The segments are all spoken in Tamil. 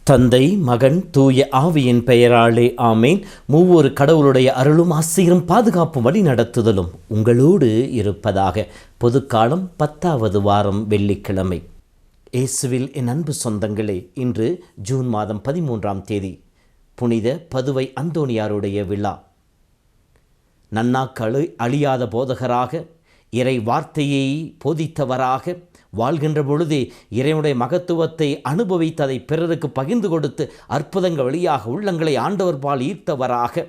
தந்தை, மகன், தூய ஆவியின் பெயராலே ஆமேன். மூவொரு கடவுளுடைய அருளும் ஆசீரும் பாதுகாப்பும் வழி நடத்துதலும் உங்களோடு இருப்பதாக. பொதுக்காலம் 10வது வாரம் வெள்ளிக்கிழமை. இயேசுவில் என் அன்பு சொந்தங்களே, இன்று ஜூன் மாதம் 13ஆம் தேதி புனித பதுவை அந்தோணியாருடைய விழா. நன்னாக்கு அழியாத போதகராக, இறை வார்த்தையை போதித்தவராக வாழ்கின்ற பொழுதே இறைவனுடைய மகத்துவத்தை அனுபவித்து அதை பிறருக்கு பகிர்ந்து கொடுத்து அற்புதங்கள் வழியாக உள்ளங்களை ஆண்டவர் பால் ஈர்த்தவராக,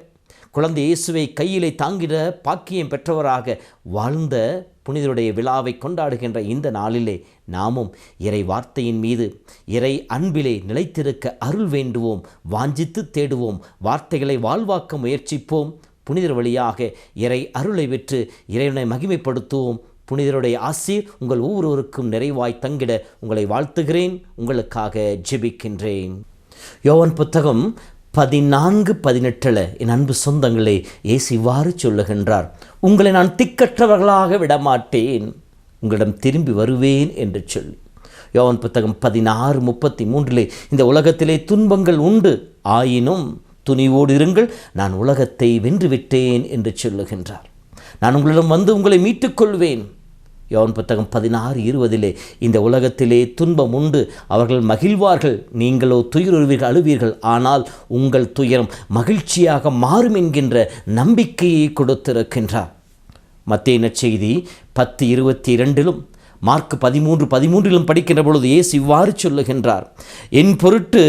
குழந்தை இயேசுவை கையிலே தாங்கிட பாக்கியம் பெற்றவராக வாழ்ந்த புனிதருடைய விழாவை கொண்டாடுகின்ற இந்த நாளிலே நாமும் இறை வார்த்தையின் மீது, இறை அன்பிலே நிலைத்திருக்க அருள் வேண்டுவோம், வாஞ்சித்து தேடுவோம், வார்த்தைகளை வாழ்வாக்க முயற்சிப்போம். புனிதர் வழியாக இறை அருளை பெற்று இறைவனை மகிமைப்படுத்துவோம். புனிதருடைய ஆசீர் உங்கள் ஒவ்வொருவருக்கும் நிறைவாய் தங்கிட உங்களை வாழ்த்துகிறேன், உங்களுக்காக ஜெபிக்கின்றேன். யோவான் புத்தகம் 14:18 என் அன்பு சொந்தங்களே, இயேசு இவ்வாறு சொல்லுகின்றார், உங்களை நான் திக்கற்றவர்களாக விடமாட்டேன், உங்களிடம் திரும்பி வருவேன் என்று சொல்லி. யோவான் புத்தகம் 16:33 இந்த உலகத்திலே துன்பங்கள் உண்டு, ஆயினும் துணிவோடு இருங்கள், நான் உலகத்தை வென்றுவிட்டேன் என்று சொல்லுகின்றார். நான் உங்களிடம் வந்து உங்களை மீட்டுக்கொள்வேன். யோவான் புத்தகம் 16:20 இந்த உலகத்திலே துன்பம் உண்டு, அவர்கள் மகிழ்வார்கள், நீங்களோ துயருவீர்கள், அழுவீர்கள், ஆனால் உங்கள் துயரம் மகிழ்ச்சியாக மாறும் என்கின்ற நம்பிக்கையை கொடுத்திருக்கின்றார். மத்தேயு நற்செய்தி 10:22 மார்க் 13:13 படிக்கின்ற பொழுது இயேசு இவ்வாறு சொல்லுகின்றார், என் பொருட்டு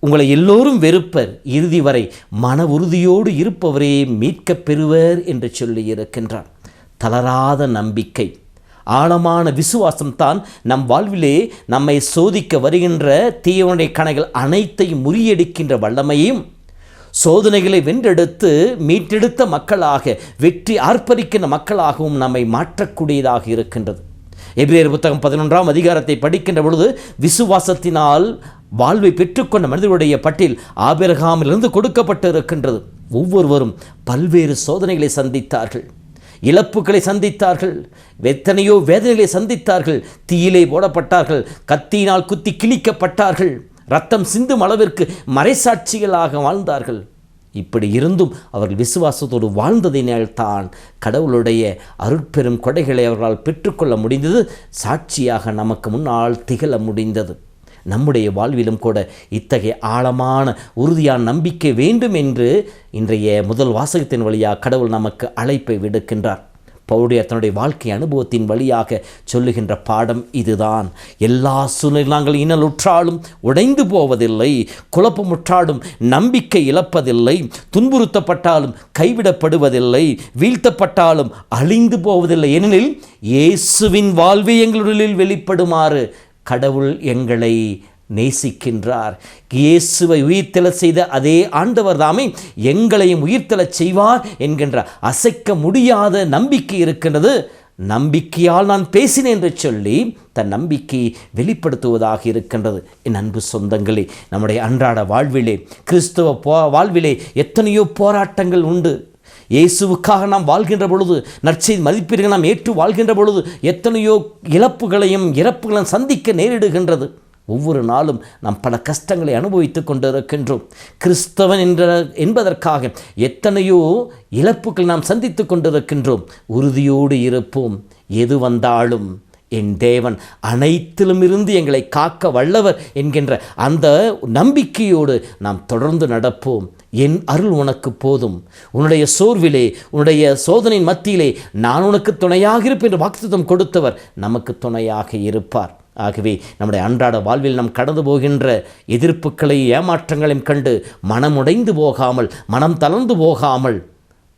உங்களை எல்லோரும் வெறுப்பர், இறுதி வரை மன உறுதியோடு இருப்பவரே மீட்கப் பெறுவர் என்று சொல்லி இருக்கின்றார். தளராத நம்பிக்கை, ஆழமான விசுவாசம்தான் நம் வாழ்விலே நம்மை சோதிக்க வருகின்ற தீவனுடைய கணைகள் அனைத்தையும் முறியடிக்கின்ற வல்லமையும், சோதனைகளை வென்றெடுத்து மீட்டெடுத்த மக்களாக, வெற்றி ஆர்ப்பரிக்கின்ற மக்களாகவும் நம்மை மாற்றக்கூடியதாக இருக்கின்றது. எபிரேயர் புத்தகம் 11ஆம் அதிகாரத்தை படிக்கின்ற பொழுது விசுவாசத்தினால் வாழ்வை பெற்றுக்கொண்ட மனிதர்களுடைய பட்டியல் ஆபிரகாமிலிருந்து கொடுக்கப்பட்டு இருக்கின்றது. ஒவ்வொருவரும் பல்வேறு சோதனைகளை சந்தித்தார்கள், இழப்புகளை சந்தித்தார்கள், எத்தனையோ வேதனைகளை சந்தித்தார்கள், தீயிலே போடப்பட்டார்கள், கத்தியினால் குத்தி கிழிக்கப்பட்டார்கள், ரத்தம் சிந்தும் அளவிற்கு மறைசாட்சிகளாக வாழ்ந்தார்கள். இப்படி இருந்தும் அவர்கள் விசுவாசத்தோடு வாழ்ந்ததினால் தான் கடவுளுடைய அருட்பெரும் கொடைகளை அவர்களால் பெற்றுக்கொள்ள முடிந்தது, சாட்சியாக நமக்கு முன்னால் திகழ முடிந்தது. நம்முடைய வாழ்விலும் கூட இத்தகைய ஆழமான உறுதியான நம்பிக்கை வேண்டும் என்று இன்றைய முதல் வாசகத்தின் வழியாக கடவுள் நமக்கு அழைப்பை விடுக்கின்றார். பவுலுடைய தன்னுடைய வாழ்க்கை அனுபவத்தின் வழியாக சொல்லுகின்ற பாடம் இதுதான். எல்லா சூழ்நிலையும் நாங்கள் இன்னலுற்றாலும் உடைந்து போவதில்லை, குழப்பமுற்றாலும் நம்பிக்கை இழப்பதில்லை, துன்புறுத்தப்பட்டாலும் கைவிடப்படுவதில்லை, வீழ்த்தப்பட்டாலும் அழிந்து போவதில்லை. ஏனெனில் இயேசுவின் வாழ்வை எங்களுடைய வெளிப்படுமாறு கடவுள் எங்களை நேசிக்கின்றார். இயேசுவை உயிர்த்தெழச் செய்த அதே ஆண்டவர் தாமே எங்களையும் உயிர்த்தெழச் செய்வார் என்கின்ற அசைக்க முடியாத நம்பிக்கை இருக்கின்றது. நம்பிக்கையால் நான் பேசினேன் என்று சொல்லி தன் நம்பிக்கையை வெளிப்படுத்துவதாக இருக்கின்றது. என் அன்பு சொந்தங்களே, நம்முடைய அன்றாட வாழ்விலே, கிறிஸ்தவ வாழ்விலே எத்தனையோ போராட்டங்கள் உண்டு. இயேசுவுக்காக நாம் வாழ்கின்ற பொழுது, நற்செய்தி மதிப்பீடுகள் நாம் ஏற்று வாழ்கின்ற பொழுது எத்தனையோ இழப்புகளையும் இறப்புகளையும் சந்திக்க நேரிடுகின்றது. ஒவ்வொரு நாளும் நாம் பல கஷ்டங்களை அனுபவித்துக் கொண்டிருக்கின்றோம். கிறிஸ்தவன் என்பதற்காக எத்தனையோ இழப்புகள் நாம் சந்தித்து கொண்டிருக்கின்றோம். உறுதியோடு இருப்போம். எது வந்தாலும் என் தேவன் அனைத்திலும் இருந்து எங்களை காக்க வல்லவர் என்கின்ற அந்த நம்பிக்கையோடு நாம் தொடர்ந்து நடப்போம். என் அருள் உனக்கு போதும், உன்னுடைய சோர்விலே, உன்னுடைய சோதனையின் மத்தியிலே நான் உனக்கு துணையாக இருப்பேன் என்று வாக்குத்தத்தம் கொடுத்தவர் நமக்கு துணையாக இருப்பார். ஆகவே நம்முடைய அன்றாட வாழ்வில் நாம் கடந்து போகின்ற எதிர்ப்புகளை, ஏமாற்றங்களையும் கண்டு மனமுடைந்து போகாமல், மனம் தளர்ந்து போகாமல்,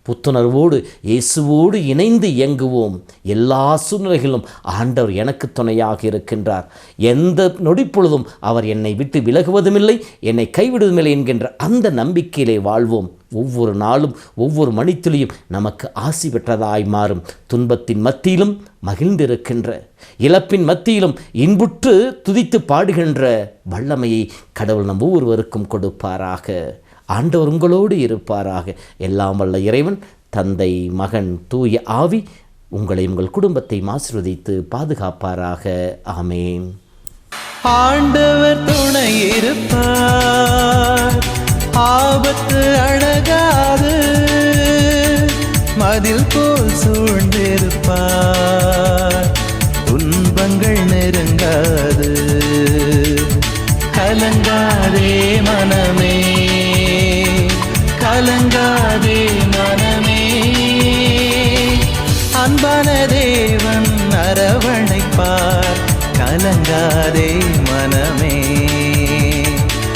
புத்துணர்வோடு இயேசுவோடு இணைந்து இயங்குவோம். எல்லா சூழ்நிலைகளிலும் ஆண்டவர் எனக்கு துணையாக இருக்கின்றார். எந்த நொடிப்பொழுதும் அவர் என்னை விட்டு விலகுவதுமில்லை, என்னை கைவிடுவதுமில்லை என்கின்ற அந்த நம்பிக்கையிலே வாழ்வோம். ஒவ்வொரு நாளும் ஒவ்வொரு மணித்துளியும் நமக்கு ஆசி பெற்றதாய் மாறும். துன்பத்தின் மத்தியிலும் மகிழ்ந்திருக்கின்ற, இழப்பின் மத்தியிலும் இன்புற்று துதித்து பாடுகின்ற வல்லமையை கடவுள் நம் ஒவ்வொருவருக்கும் கொடுப்பாராக. ஆண்டவர் உங்களோடு இருப்பாராக. எல்லாம் வல்ல இறைவன் தந்தை, மகன், தூய ஆவி உங்களை உங்கள் குடும்பத்தை ஆசீர்வதித்து பாதுகாப்பாராக. ஆமென். ஆண்டவர் துணை இருப்பார், ஆபத்து அழகாது, மதில் போல் சூழ்ந்திருப்பார், துன்பங்கள் நெருங்காது. கலங்காதே மனமே, கலங்காதே மனமே, அன்பான தேவன் அரவணைப்பார். கலங்காதே